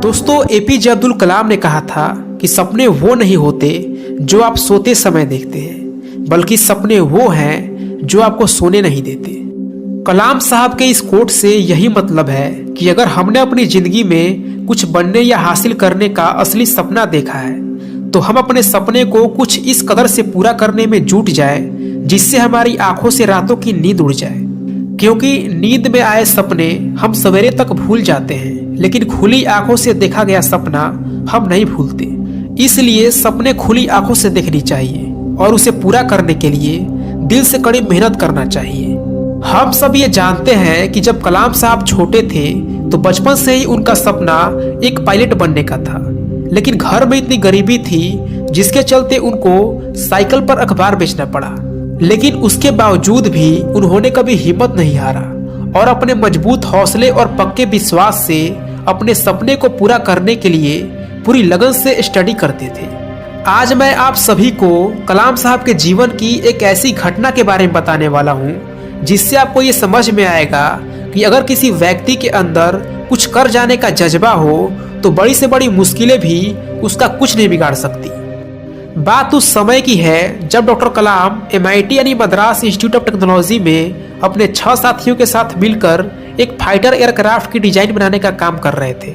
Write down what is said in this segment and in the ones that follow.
दोस्तों, एपीजे अब्दुल कलाम ने कहा था कि सपने वो नहीं होते जो आप सोते समय देखते हैं, बल्कि सपने वो हैं जो आपको सोने नहीं देते। कलाम साहब के इस कोट से यही मतलब है कि अगर हमने अपनी जिंदगी में कुछ बनने या हासिल करने का असली सपना देखा है तो हम अपने सपने को कुछ इस कदर से पूरा करने में जुट जाए जिससे हमारी आंखों से रातों की नींद उड़ जाए। क्योंकि नींद में आए सपने हम सवेरे तक भूल जाते हैं, लेकिन खुली आंखों से देखा गया सपना हम नहीं भूलते। इसलिए सपने खुली आंखों से देखनी चाहिए और उसे पूरा करने के लिए दिल से कड़ी मेहनत करना चाहिए। हम सब ये जानते हैं कि जब कलाम साहब छोटे थे तो बचपन से ही उनका सपना एक पायलट बनने का था, लेकिन घर में इतनी गरीबी थी जिसके चलते उनको साइकिल पर अखबार बेचना पड़ा। लेकिन उसके बावजूद भी उन्होंने कभी हिम्मत नहीं हारा और अपने मजबूत हौसले और पक्के विश्वास से अपने सपने को पूरा करने के लिए पूरी लगन से स्टडी करते थे। आज मैं आप सभी को कलाम साहब के जीवन की एक ऐसी घटना के बारे में बताने वाला हूँ जिससे आपको ये समझ में आएगा कि अगर किसी व्यक्ति के अंदर कुछ कर जाने का जज्बा हो तो बड़ी से बड़ी मुश्किलें भी उसका कुछ नहीं बिगाड़ सकती। बात उस समय की है जब डॉक्टर कलाम MIT यानी मद्रास इंस्टीट्यूट ऑफ टेक्नोलॉजी में अपने 6 साथियों के साथ मिलकर एक फाइटर एयरक्राफ्ट की डिजाइन बनाने का काम कर रहे थे।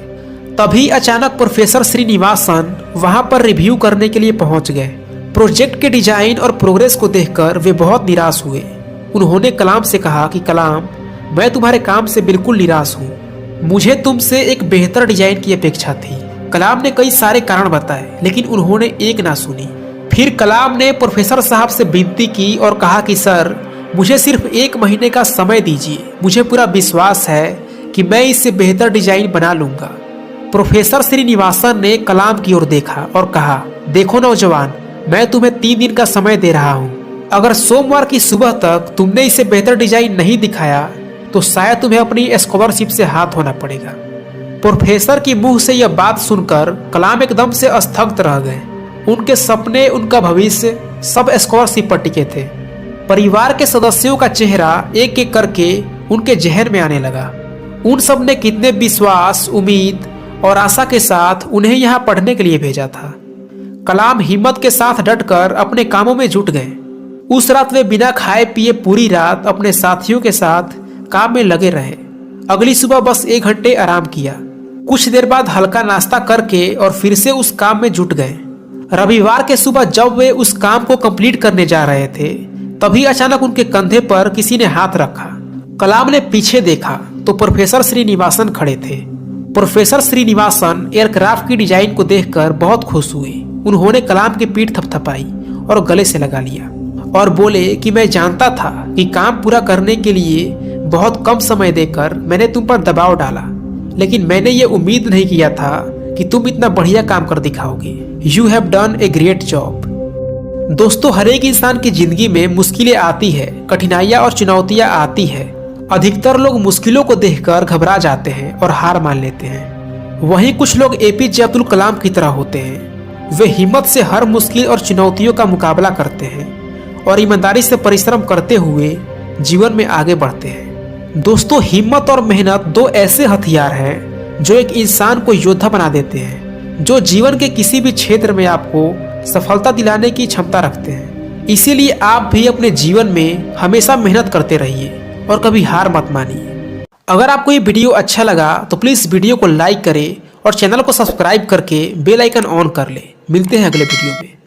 तभी अचानक प्रोफेसर श्रीनिवासन वहां पर रिव्यू करने के लिए पहुंच गए। प्रोजेक्ट के डिजाइन और प्रोग्रेस को देखकर वे बहुत निराश हुए। उन्होंने कलाम से कहा कि कलाम, मैं तुम्हारे काम से बिल्कुल निराश हूँ, मुझे तुमसे एक बेहतर डिजाइन की अपेक्षा थी। कलाम ने कई सारे कारण बताए, लेकिन उन्होंने एक ना सुनी। फिर कलाम ने प्रोफेसर साहब से विनती की और कहा कि सर, मुझे सिर्फ 1 महीने का समय दीजिए, मुझे पूरा विश्वास है कि मैं इससे बेहतर डिजाइन बना लूंगा। प्रोफेसर श्रीनिवासन ने कलाम की ओर देखा और कहा, देखो नौजवान, मैं तुम्हें 3 दिन का समय दे रहा हूँ। अगर सोमवार की सुबह तक तुमने इसे बेहतर डिजाइन नहीं दिखाया तो शायद तुम्हें अपनी स्कॉलरशिप से हाथ धोना पड़ेगा। प्रोफेसर की मुंह से यह बात सुनकर कलाम एकदम से स्थगित रह गए। उनके सपने, उनका भविष्य सब स्कॉलरशिप पर टिके थे। परिवार के सदस्यों का चेहरा एक एक करके उनके जहन में आने लगा। उन सब ने कितने विश्वास, उम्मीद और आशा के साथ उन्हें यहाँ पढ़ने के लिए भेजा था। कलाम हिम्मत के साथ डटकर अपने कामों में जुट गए। उस रात वे बिना खाए पिए पूरी रात अपने साथियों के साथ काम में लगे रहे। अगली सुबह बस 1 घंटे आराम किया। कुछ देर बाद हल्का नाश्ता करके और फिर से उस काम में जुट गए। रविवार के सुबह जब वे उस काम को कंप्लीट करने जा रहे थे तभी अचानक उनके कंधे पर किसी ने हाथ रखा। कलाम ने पीछे देखा तो प्रोफेसर श्रीनिवासन खड़े थे। प्रोफेसर श्रीनिवासन एयरक्राफ्ट की डिजाइन को देखकर बहुत खुश हुए। उन्होंने कलाम की पीठ थपथपाई और गले से लगा लिया और बोले कि मैं जानता था कि काम पूरा करने के लिए बहुत कम समय देकर मैंने तुम पर दबाव डाला, लेकिन मैंने ये उम्मीद नहीं किया था कि तुम इतना बढ़िया काम कर दिखाओगे। You have done a great job. दोस्तों, हर एक इंसान की जिंदगी में मुश्किलें आती है, कठिनाइयां और चुनौतियां आती है। अधिकतर लोग मुश्किलों को देखकर घबरा जाते हैं और हार मान लेते हैं। वहीं कुछ लोग APJ अब्दुल कलाम की तरह होते हैं। वे हिम्मत से हर मुश्किल और चुनौतियों का मुकाबला करते हैं और ईमानदारी से परिश्रम करते हुए जीवन में आगे बढ़ते हैं। दोस्तों, हिम्मत और मेहनत 2 ऐसे हथियार हैं जो एक इंसान को योद्धा बना देते हैं, जो जीवन के किसी भी क्षेत्र में आपको सफलता दिलाने की क्षमता रखते हैं। इसीलिए आप भी अपने जीवन में हमेशा मेहनत करते रहिए और कभी हार मत मानिए। अगर आपको ये वीडियो अच्छा लगा तो प्लीज़ वीडियो को लाइक करें और चैनल को सब्सक्राइब करके बेल आइकन ऑन कर लें। मिलते हैं अगले वीडियो में।